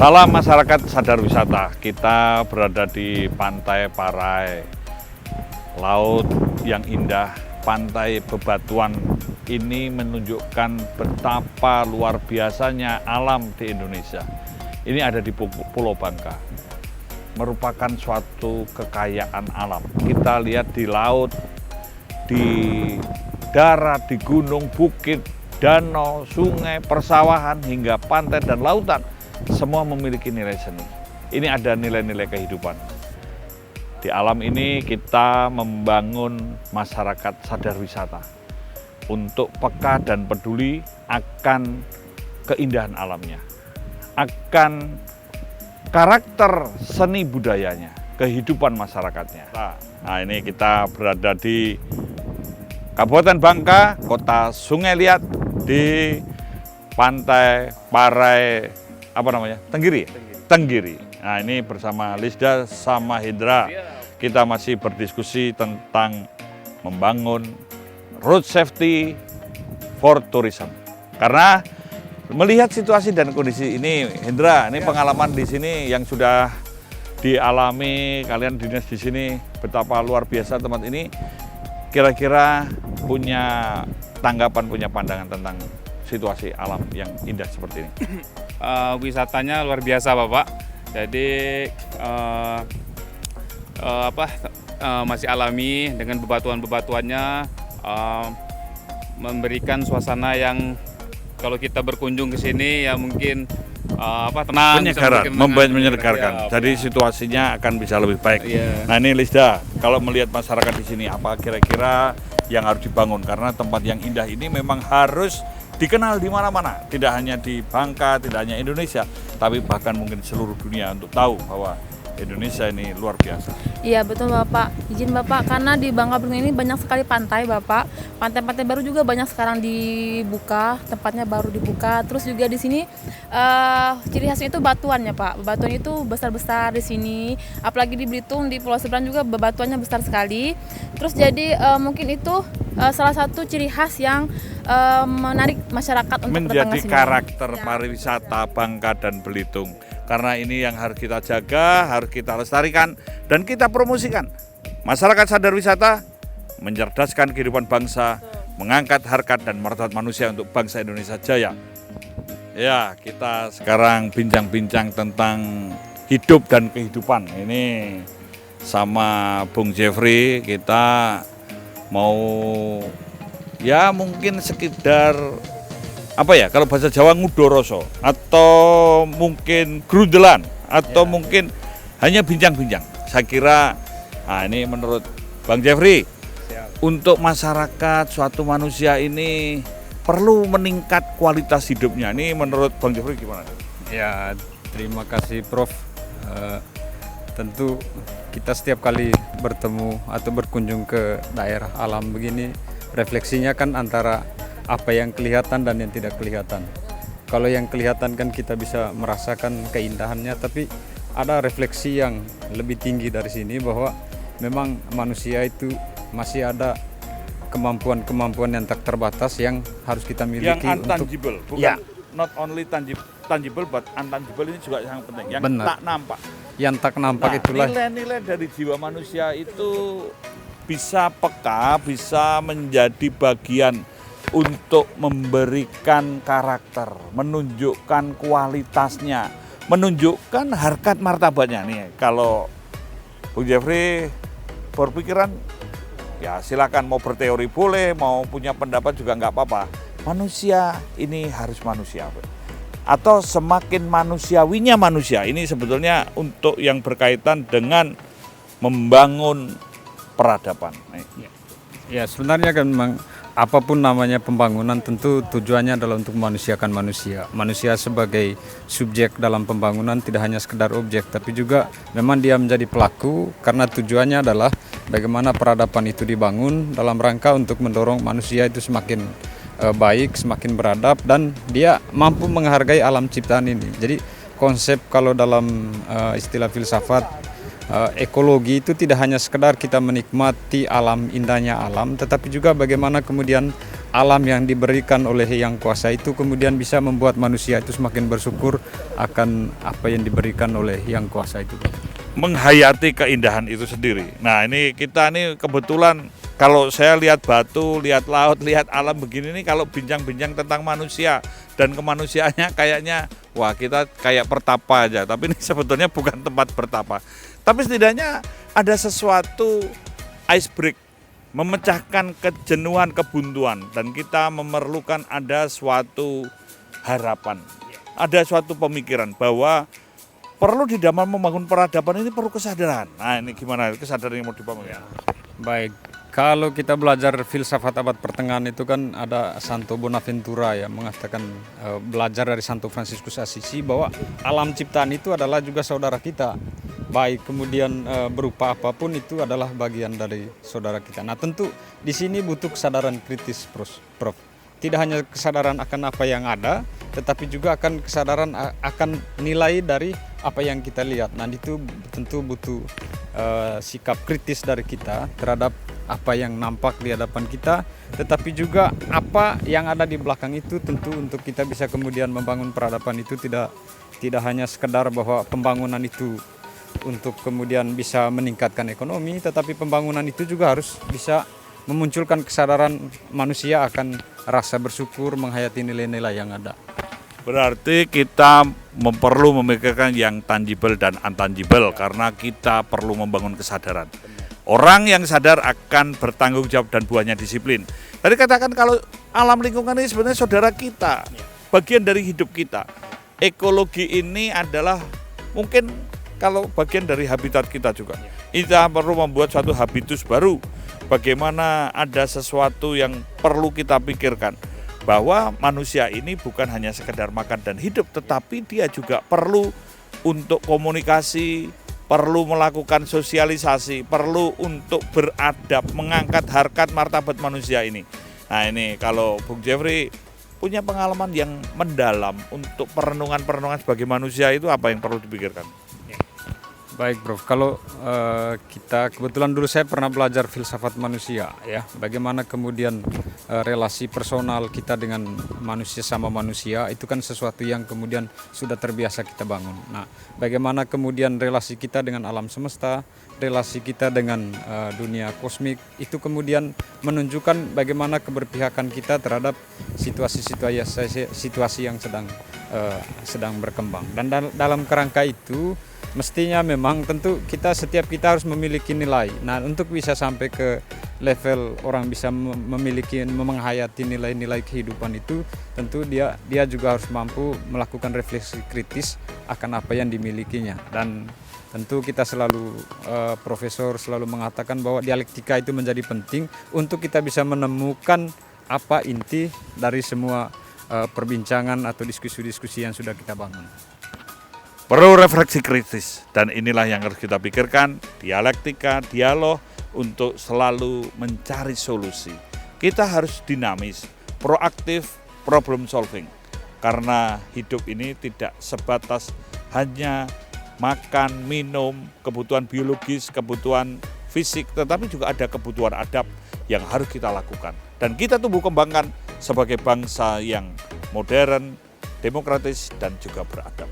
Salam masyarakat sadar wisata. Kita berada di Pantai Parai, laut yang indah, pantai bebatuan. Ini menunjukkan betapa luar biasanya alam di Indonesia. Ini ada di Pulau Bangka, merupakan suatu kekayaan alam. Kita lihat di laut, di darat, di gunung, bukit, danau, sungai, persawahan, hingga pantai dan lautan. Semua memiliki nilai seni. Ini ada nilai-nilai kehidupan. Di alam ini kita membangun masyarakat sadar wisata untuk peka dan peduli akan keindahan alamnya, akan karakter seni budayanya, kehidupan masyarakatnya. Nah, ini kita berada di Kabupaten Bangka, Kota Sungai Liat, di Pantai Parai Tenggiri. Nah, ini bersama Lisda sama Hendra. Kita masih berdiskusi tentang membangun road safety for tourism. Karena melihat situasi dan kondisi ini, Hendra, ini pengalaman di sini yang sudah dialami kalian dinas di sini, betapa luar biasa tempat ini. Kira-kira punya tanggapan, punya pandangan tentang situasi alam yang indah seperti ini? Wisatanya luar biasa, Bapak. Jadi masih alami dengan bebatuan-bebatuannya, memberikan suasana yang kalau kita berkunjung ke sini ya mungkin tenang, menyegarkan. Jadi situasinya akan bisa lebih baik. Nah, ini Lisda, kalau melihat masyarakat di sini apa kira-kira yang harus dibangun, karena tempat yang indah ini memang harus dikenal di mana-mana, tidak hanya di Bangka, tidak hanya Indonesia, tapi bahkan mungkin seluruh dunia untuk tahu bahwa Indonesia ini luar biasa. Iya betul Bapak, izin Bapak, karena di Bangka Belitung ini banyak sekali pantai Bapak. Pantai-pantai baru juga banyak sekarang dibuka, tempatnya baru dibuka. Terus juga di sini ciri khasnya itu batuannya Pak. Bebatuan itu besar-besar di sini. Apalagi di Belitung, di Pulau Seberang juga bebatuannya besar sekali. Terus jadi mungkin itu salah satu ciri khas yang menarik masyarakat untuk menjadi datang ke sini. Karakter pariwisata Bangka dan Belitung. Karena ini yang harus kita jaga, harus kita lestarikan, dan kita promosikan. Masyarakat sadar wisata mencerdaskan kehidupan bangsa, mengangkat harkat dan martabat manusia untuk bangsa Indonesia Jaya. Ya, kita sekarang bincang-bincang tentang hidup dan kehidupan. Ini sama Bung Jeffrey, kita mau ya mungkin sekedar kalau bahasa Jawa ngudoroso, atau mungkin grundelan, atau mungkin hanya bincang-bincang. Saya kira ini menurut Bang Jeffrey, untuk masyarakat, suatu manusia ini perlu meningkat kualitas hidupnya. Ini menurut Bang Jeffrey gimana? Ya, terima kasih Prof. Tentu kita setiap kali bertemu atau berkunjung ke daerah alam begini, refleksinya kan antara apa yang kelihatan dan yang tidak kelihatan. Kalau yang kelihatan kan kita bisa merasakan keindahannya, tapi ada refleksi yang lebih tinggi dari sini bahwa memang manusia itu masih ada kemampuan-kemampuan yang tak terbatas yang harus kita miliki. Yang untangible, untuk, bukan not only tangible but untangible, ini juga sangat penting. Yang benar, tak nampak. Yang tak nampak itulah nilai-nilai dari jiwa manusia itu bisa peka, bisa menjadi bagian untuk memberikan karakter, menunjukkan kualitasnya, menunjukkan harkat martabatnya. Nih, kalau Bung Jeffrey berpikiran, ya silakan, mau berteori boleh, mau punya pendapat juga nggak apa-apa. Manusia ini harus manusia, atau semakin manusiawinya manusia. Ini sebetulnya untuk yang berkaitan dengan membangun peradaban. Ya, sebenarnya kan memang apapun namanya pembangunan tentu tujuannya adalah untuk memanusiakan manusia. Manusia sebagai subjek dalam pembangunan tidak hanya sekedar objek, tapi juga memang dia menjadi pelaku, karena tujuannya adalah bagaimana peradaban itu dibangun dalam rangka untuk mendorong manusia itu semakin baik, semakin beradab, dan dia mampu menghargai alam ciptaan ini. Jadi konsep kalau dalam istilah filsafat, ekologi itu tidak hanya sekedar kita menikmati alam, indahnya alam, tetapi juga bagaimana kemudian alam yang diberikan oleh yang kuasa itu kemudian bisa membuat manusia itu semakin bersyukur akan apa yang diberikan oleh yang kuasa itu. Menghayati keindahan itu sendiri. Nah ini kita nih kebetulan kalau saya lihat batu, lihat laut, lihat alam begini nih, kalau bincang-bincang tentang manusia dan kemanusiaannya kayaknya wah kita kayak pertapa aja. Tapi ini sebetulnya bukan tempat bertapa. Tapi setidaknya ada sesuatu ice break, memecahkan kejenuhan, kebuntuan, dan kita memerlukan ada suatu harapan, ada suatu pemikiran bahwa perlu di dalam membangun peradaban ini perlu kesadaran. Nah ini gimana kesadaran yang mau dibangun ya? Baik, kalau kita belajar filsafat abad pertengahan itu kan ada Santo Bonaventura yang mengatakan belajar dari Santo Fransiskus Assisi bahwa alam ciptaan itu adalah juga saudara kita. Baik kemudian berupa apapun itu adalah bagian dari saudara kita. Nah tentu di sini butuh kesadaran kritis, Prof. Tidak hanya kesadaran akan apa yang ada, tetapi juga akan kesadaran akan nilai dari apa yang kita lihat. Nah itu tentu butuh sikap kritis dari kita terhadap apa yang nampak di hadapan kita, tetapi juga apa yang ada di belakang itu tentu untuk kita bisa kemudian membangun peradaban itu tidak hanya sekedar bahwa pembangunan itu untuk kemudian bisa meningkatkan ekonomi, tetapi pembangunan itu juga harus bisa memunculkan kesadaran manusia akan rasa bersyukur, menghayati nilai-nilai yang ada. Berarti kita perlu memikirkan yang tangible dan intangible karena kita perlu membangun kesadaran. Orang yang sadar akan bertanggung jawab dan buahnya disiplin. Tadi katakan kalau alam lingkungan ini sebenarnya saudara kita, bagian dari hidup kita. Ekologi ini adalah mungkin kalau bagian dari habitat kita juga. Kita perlu membuat suatu habitus baru. Bagaimana ada sesuatu yang perlu kita pikirkan. Bahwa manusia ini bukan hanya sekedar makan dan hidup, tetapi dia juga perlu untuk komunikasi, perlu melakukan sosialisasi, perlu untuk beradab, mengangkat harkat martabat manusia ini. Nah ini kalau Bung Jeffrey punya pengalaman yang mendalam untuk perenungan-perenungan sebagai manusia itu apa yang perlu dipikirkan? Baik Prof, kalau kita kebetulan dulu saya pernah belajar filsafat manusia ya, bagaimana kemudian relasi personal kita dengan manusia sama manusia itu kan sesuatu yang kemudian sudah terbiasa kita bangun. Nah, bagaimana kemudian relasi kita dengan alam semesta, relasi kita dengan dunia kosmik itu kemudian menunjukkan bagaimana keberpihakan kita terhadap situasi yang sedang berkembang. Dan dalam kerangka itu mestinya memang tentu setiap kita harus memiliki nilai. Nah, untuk bisa sampai ke level orang bisa memiliki, menghayati nilai-nilai kehidupan itu, tentu dia juga harus mampu melakukan refleksi kritis akan apa yang dimilikinya. Dan tentu kita selalu, Profesor selalu mengatakan bahwa dialektika itu menjadi penting untuk kita bisa menemukan apa inti dari semua perbincangan atau diskusi-diskusi yang sudah kita bangun. Perlu refleksi kritis dan inilah yang harus kita pikirkan, dialektika, dialog untuk selalu mencari solusi. Kita harus dinamis, proaktif, problem solving. Karena hidup ini tidak sebatas hanya makan, minum, kebutuhan biologis, kebutuhan fisik, tetapi juga ada kebutuhan adab yang harus kita lakukan. Dan kita tumbuh kembangkan sebagai bangsa yang modern, demokratis, dan juga beradab.